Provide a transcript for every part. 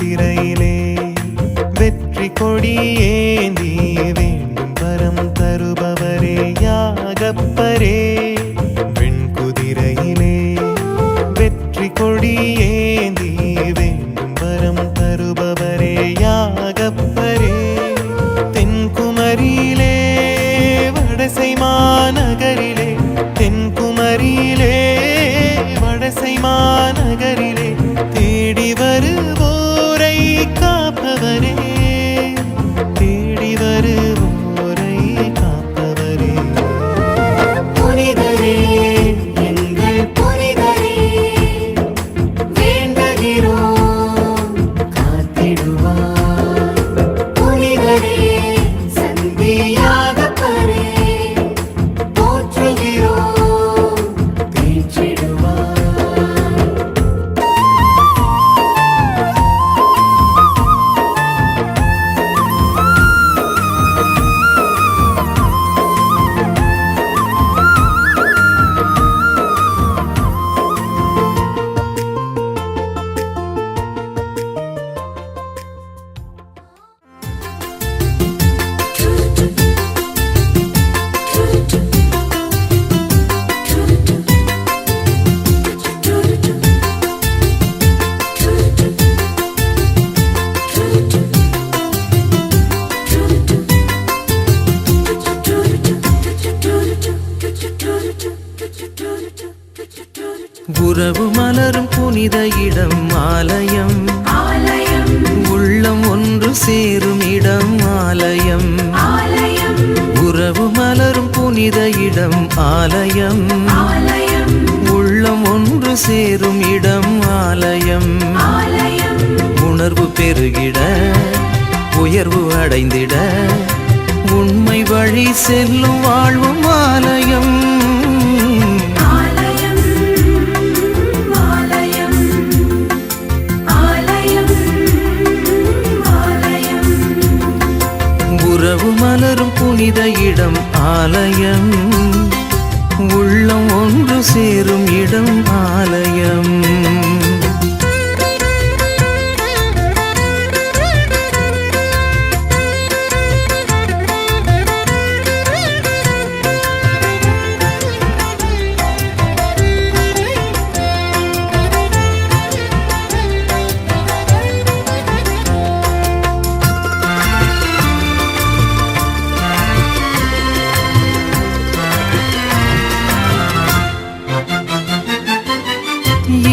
குதிரையிலே வெற்றி கொடியேந்தி வேண்டும் வரம் தருபவரே யாகப்பரே. வெண்குதிரையிலே வெற்றி கொடியேந்தி வேண்டும் வரம் தருபவரே யாகப்பரே. தென்குமரியிலே வடசை மாநகரிலே தென்குமரியிலே வடசை மாநகரிலே தேடி வருவோரை காப்பவரே தேடி வருவோரை காப்பவரே. புனிதரே எங்கள் புனிதரே வேண்டுகிறோம் காத்திடுவார். புனிதரே சந்தியாகப்பரே போற்றுகிறோம் பேற்றிடுவார். உறவு மலரும் புனித இடம் ஆலயம், உள்ளம் ஒன்று சேரும் இடம் ஆலயம். உறவு மலரும் புனித இடம் ஆலயம், உள்ளம் ஒன்று சேரும் இடம் ஆலயம். உணர்வு பெருகிட உயர்வு அடைந்திட உண்மை வழி செல்லும் வாழ்வும் ஆலயம். உறவு மலரும் புனித இடம் ஆலயம், உள்ளம் ஒன்று சேரும் இடம் ஆலயம்.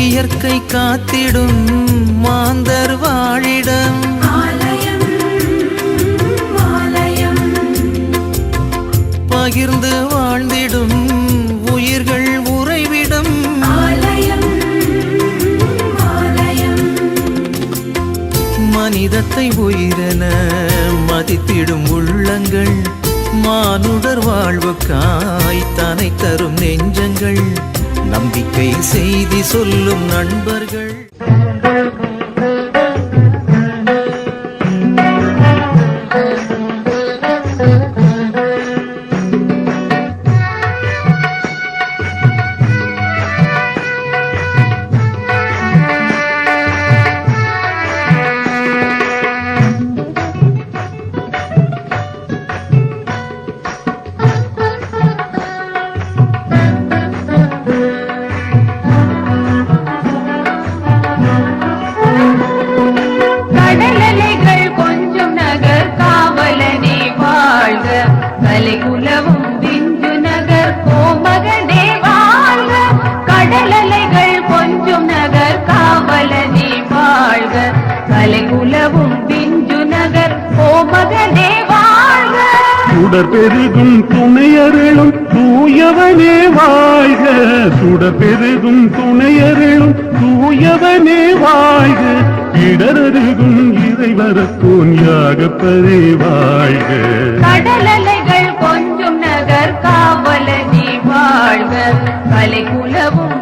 இயற்கை காத்திடும் மாந்தர் வாழிடம், பகிர்ந்து வாழ்ந்திடும் உயிர்கள் உறைவிடம். மனிதத்தை உயிரென மதித்திடும் உள்ளங்கள், மானுடர் வாழ்வுக்காய் தனை தரும் நெஞ்சங்கள், நம்பிக்கை செய்தி சொல்லும் நண்பர்கள். கலைகுலவும் விஞ்சு நகர் கோமகனே வாழ்க. கடலலைகள் கொஞ்சும் நகர் காவலனே வாழ்க. கலைகுலவும் விஞ்சு நகர் கோமகனே வாழ்க. சுடர் பெருகும் துணையருளும் தூயவனே வாழ்க. சுடர் பெருகும் துணையருளும் தூயவனே வாழ்க. இடரருகும் இறைவரத்தோன் யாகப்பரே வாழ்க. கடலலைகள் கொஞ்சும் நகர் காவலனே வாழ்க. கலைகுலவும்